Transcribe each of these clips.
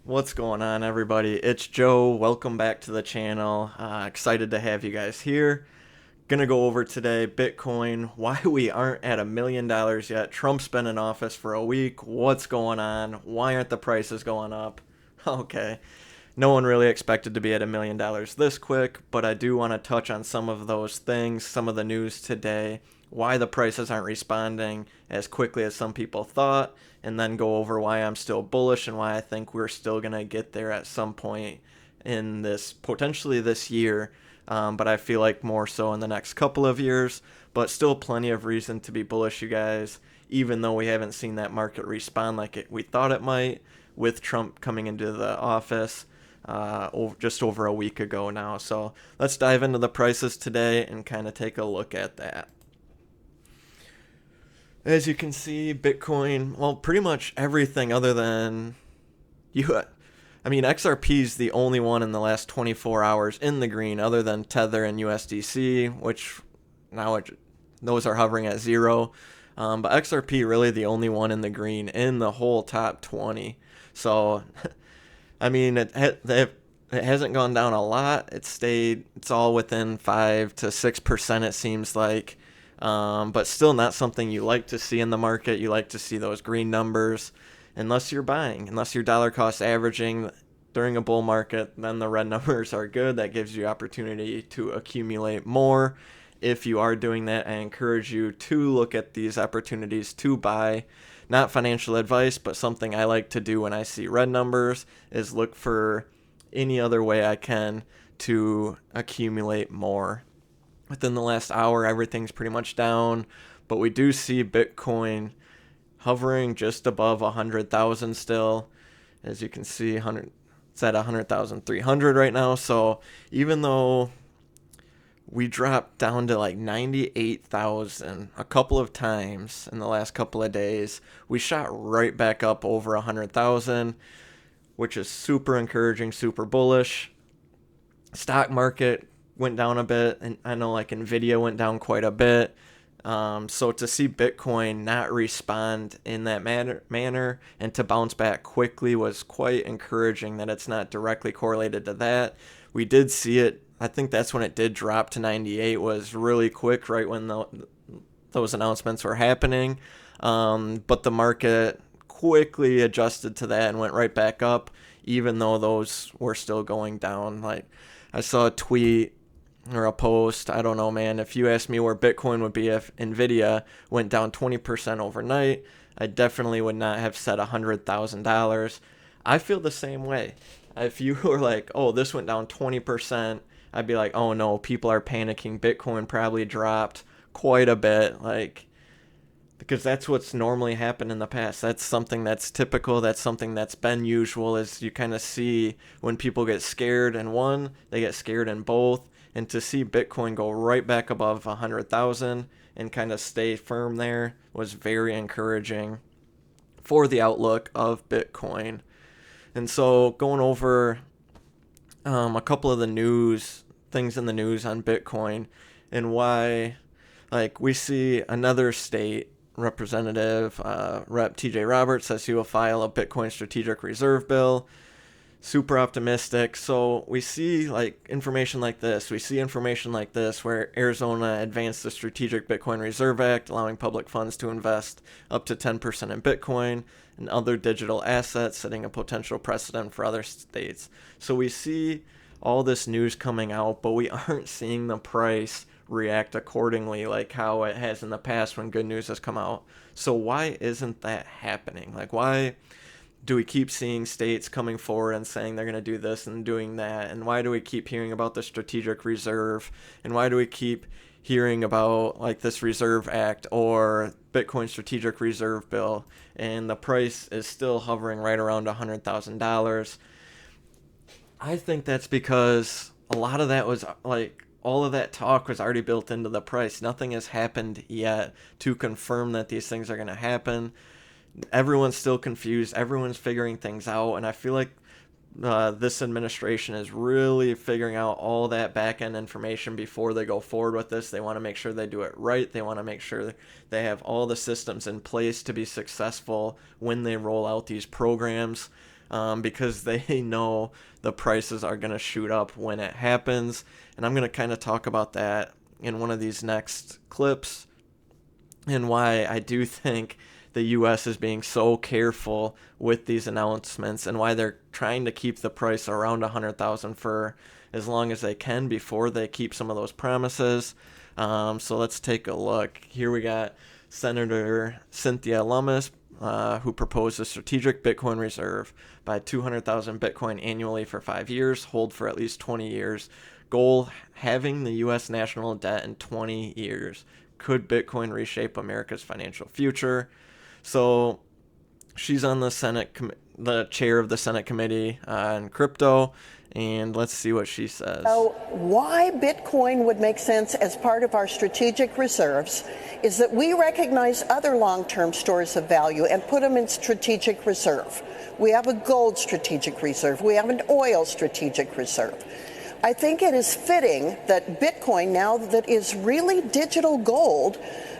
What's going on, everybody? It's Joe. Welcome back to the channel. Excited to have you guys here. Gonna go over today Bitcoin, why we aren't at $1 million yet. Trump's been in office for a week. What's going on? Why aren't the prices going up? Okay. No one really expected to be at $1 million this quick, but I do want to touch on some of those things, some of the news today, why the prices aren't responding as quickly as some people thought, and then go over why I'm still bullish and why I think we're still going to get there at some point in this, potentially this year, but I feel like more so in the next couple of years, but still plenty of reason to be bullish, you guys, even though we haven't seen that market respond like we thought it might with Trump coming into the office just over a week ago now. So let's dive into the prices today and kind of take a look at that. As you can see, Bitcoin, well, pretty much everything other than you. I mean, XRP is the only one in the last 24 hours in the green, other than Tether and USDC, which now those are hovering at zero. But XRP really the only one in the green in the whole top 20. So I mean, it hasn't gone down a lot. It's stayed. It's all within 5 to 6%. It seems like, but still not something you like to see in the market. You like to see those green numbers, unless you're buying, unless you're dollar cost averaging during a bull market. Then the red numbers are good. That gives you opportunity to accumulate more. If you are doing that, I encourage you to look at these opportunities to buy. Not financial advice, but something I like to do when I see red numbers is look for any other way I can to accumulate more. Within the last hour, everything's pretty much down, but we do see Bitcoin hovering just above 100,000 still. As you can see, it's at 100,300 right now. So even though we dropped down to like 98,000 a couple of times in the last couple of days, we shot right back up over 100,000, which is super encouraging, super bullish. Stock market went down a bit, and I know like Nvidia went down quite a bit. So to see Bitcoin not respond in that manner and to bounce back quickly was quite encouraging that it's not directly correlated to that. We did see it. I think that's when it did drop to 98, was really quick right when those announcements were happening. But the market quickly adjusted to that and went right back up, even though those were still going down. Like, I saw a tweet or a post, I don't know, man. If you asked me where Bitcoin would be if Nvidia went down 20% overnight, I definitely would not have said $100,000. I feel the same way. If you were like, oh, this went down 20%, I'd be like, oh no, people are panicking. Bitcoin probably dropped quite a bit. Like, because that's what's normally happened in the past. That's something that's typical. That's something that's been usual. Is you kind of see when people get scared in one, they get scared in both. And to see Bitcoin go right back above 100,000 and kind of stay firm there was very encouraging for the outlook of Bitcoin. And so going over a couple of the news things in the news on Bitcoin and why, like, we see another state representative, Rep. TJ Roberts, says he will file a Bitcoin strategic reserve bill. Super optimistic. So we see like information like this. We see information like this where Arizona advanced the Strategic Bitcoin Reserve Act, allowing public funds to invest up to 10% in Bitcoin and other digital assets, setting a potential precedent for other states. So we see all this news coming out, but we aren't seeing the price react accordingly like how it has in the past when good news has come out. So why isn't that happening? Like, why do we keep seeing states coming forward and saying they're going to do this and doing that? And why do we keep hearing about the strategic reserve? And why do we keep hearing about like this reserve act or Bitcoin strategic reserve bill? And the price is still hovering right around $100,000. I think that's because a lot of that was like all of that talk was already built into the price. Nothing has happened yet to confirm that these things are going to happen. Everyone's still confused. Everyone's figuring things out, and I feel like this administration is really figuring out all that back end information before they go forward with this. They want to make sure they do it right. They want to make sure they have all the systems in place to be successful when they roll out these programs. because they know the prices are going to shoot up when it happens. And I'm going to kind of talk about that in one of these next clips, and why I do think the U.S. is being so careful with these announcements, and why they're trying to keep the price around 100,000 for as long as they can before they keep some of those promises. So let's take a look. Here we got Senator Cynthia Lummis, who proposed a strategic Bitcoin reserve, buy 200,000 Bitcoin annually for 5 years, hold for at least 20 years. Goal, having the U.S. national debt in 20 years. Could Bitcoin reshape America's financial future? So she's on the the chair of the Senate Committee on Crypto, and let's see what she says. So why Bitcoin would make sense as part of our strategic reserves is that we recognize other long-term stores of value and put them in strategic reserve. We have a gold strategic reserve. We have an oil strategic reserve. I think it is fitting that Bitcoin, now that is really digital gold,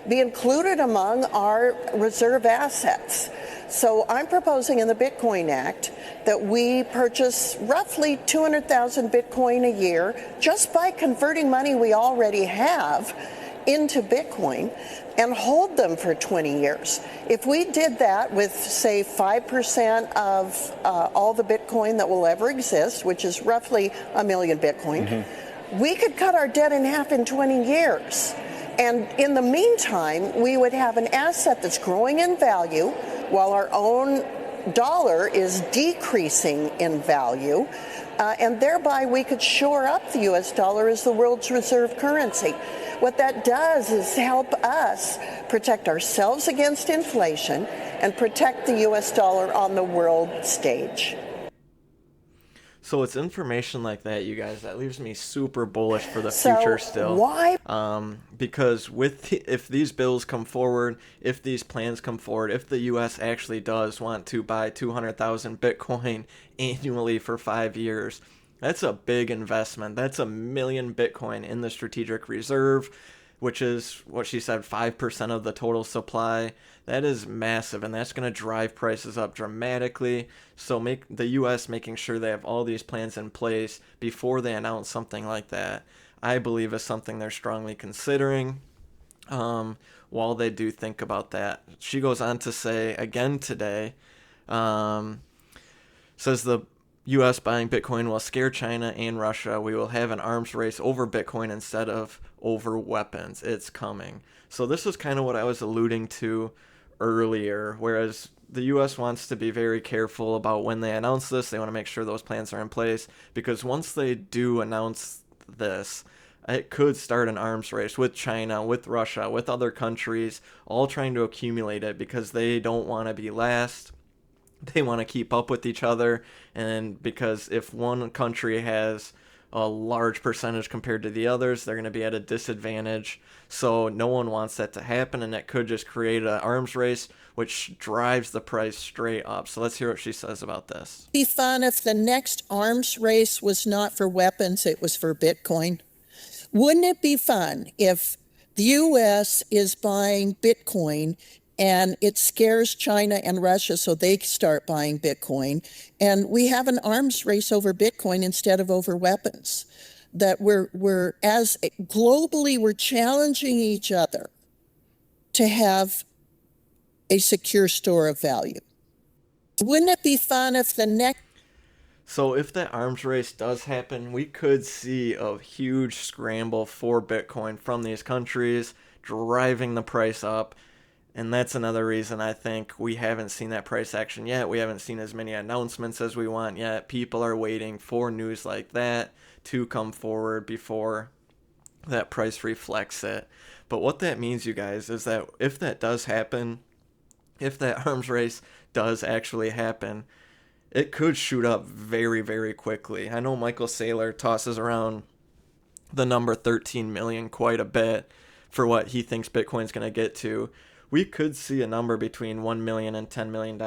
be included among our reserve assets. So I'm proposing in the Bitcoin Act that we purchase roughly 200,000 Bitcoin a year just by converting money we already have into Bitcoin and hold them for 20 years. If we did that with, say, 5% of all the Bitcoin that will ever exist, which is roughly 1 million Bitcoin, we could cut our debt in half in 20 years. And in the meantime, we would have an asset that's growing in value while our own dollar is decreasing in value. And thereby we could shore up the U.S. dollar as the world's reserve currency. What that does is help us protect ourselves against inflation and protect the U.S. dollar on the world stage. So it's information like that, you guys, that leaves me super bullish for the future still. Why? Because if these bills come forward, if these plans come forward, if the U.S. actually does want to buy 200,000 Bitcoin annually for 5 years, that's a big investment. That's 1 million Bitcoin in the strategic reserve, which is what she said, 5% of the total supply. That is massive, and that's going to drive prices up dramatically. So make the U.S. making sure they have all these plans in place before they announce something like that, I believe is something they're strongly considering while they do think about that. She goes on to say, again today, says the U.S. buying Bitcoin will scare China and Russia. We will have an arms race over Bitcoin instead of over weapons. It's coming. So this is kind of what I was alluding to earlier, whereas the U.S. wants to be very careful about when they announce this. They want to make sure those plans are in place, because once they do announce this, it could start an arms race with China, with Russia, with other countries, all trying to accumulate it because they don't want to be last. They want to keep up with each other, and because if one country has a large percentage compared to the others, they're going to be at a disadvantage. So no one wants that to happen, and that could just create an arms race, which drives the price straight up. So let's hear what she says about this. It'd be fun if the next arms race was not for weapons, it was for Bitcoin. Wouldn't it be fun if the U.S. is buying Bitcoin and it scares China and Russia so they start buying Bitcoin, and we have an arms race over Bitcoin instead of over weapons? That we're as globally, we're challenging each other to have a secure store of value. Wouldn't it be fun if the next... So if that arms race does happen, we could see a huge scramble for Bitcoin from these countries, driving the price up. And that's another reason I think we haven't seen that price action yet. We haven't seen as many announcements as we want yet. People are waiting for news like that to come forward before that price reflects it. But what that means, you guys, is that if that does happen, if that arms race does actually happen, it could shoot up very, very quickly. I know Michael Saylor tosses around the number 13 million quite a bit for what he thinks Bitcoin's going to get to. We could see a number between $1 million and $10 million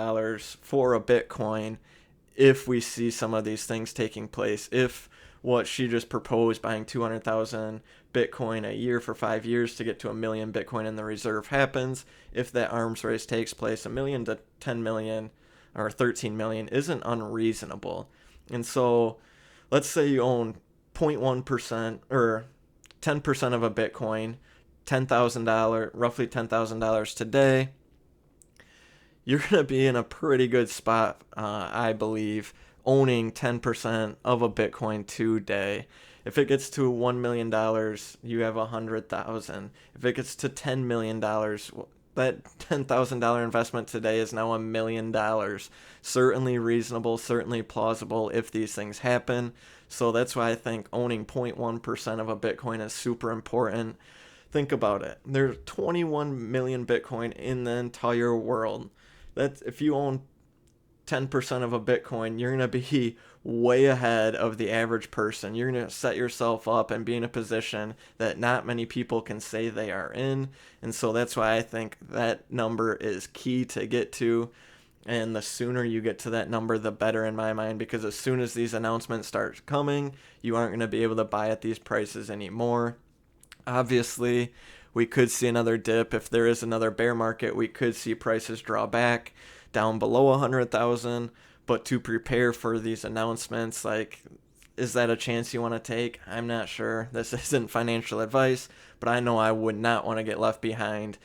for a Bitcoin if we see some of these things taking place. If what she just proposed, buying 200,000 Bitcoin a year for 5 years to get to 1 million Bitcoin in the reserve, happens, if that arms race takes place, 1 million to 10 million or 13 million isn't unreasonable. And so let's say you own 0.1% or 10% of a Bitcoin, $10,000, roughly $10,000 today. You're going to be in a pretty good spot, I believe, owning 10% of a Bitcoin today. If it gets to $1 million, you have 100,000. If it gets to $10 million, that $10,000 investment today is now $1 million. Certainly reasonable, certainly plausible if these things happen. So that's why I think owning 0.1% of a Bitcoin is super important. Think about it. There's 21 million Bitcoin in the entire world. That's if you own 10% of a Bitcoin, you're going to be way ahead of the average person. You're going to set yourself up and be in a position that not many people can say they are in. And so that's why I think that number is key to get to. And the sooner you get to that number, the better in my mind, because as soon as these announcements start coming, you aren't going to be able to buy at these prices anymore. Obviously, we could see another dip. If there is another bear market, we could see prices draw back down below 100,000. But to prepare for these announcements, like, is that a chance you want to take? I'm not sure. This isn't financial advice, but I know I would not want to get left behind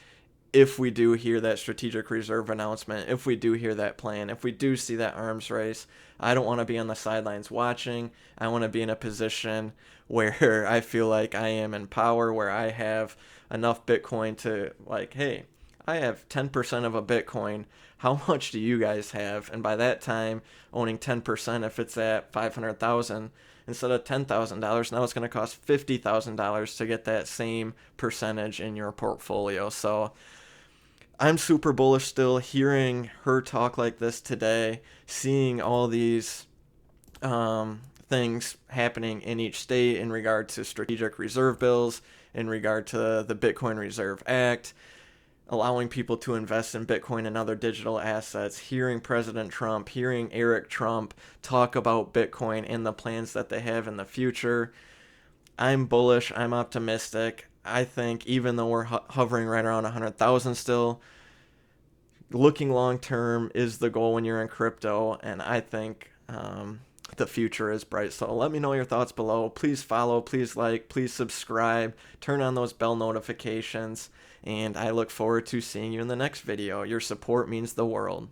if we do hear that strategic reserve announcement, if we do hear that plan, if we do see that arms race. I don't want to be on the sidelines watching. I want to be in a position where I feel like I am in power, where I have enough Bitcoin to, like, hey, I have 10% of a Bitcoin. How much do you guys have? And by that time, owning 10%, if it's at 500,000, instead of $10,000, now it's going to cost $50,000 to get that same percentage in your portfolio. So I'm super bullish still, hearing her talk like this today, seeing all these things happening in each state in regard to strategic reserve bills, in regard to the Bitcoin Reserve Act, allowing people to invest in Bitcoin and other digital assets, hearing President Trump, hearing Eric Trump talk about Bitcoin and the plans that they have in the future. I'm bullish. I'm optimistic. I think even though we're hovering right around 100,000 still, looking long term is the goal when you're in crypto, and I think the future is bright. So let me know your thoughts below. Please follow, please like, please subscribe, turn on those bell notifications, and I look forward to seeing you in the next video. Your support means the world.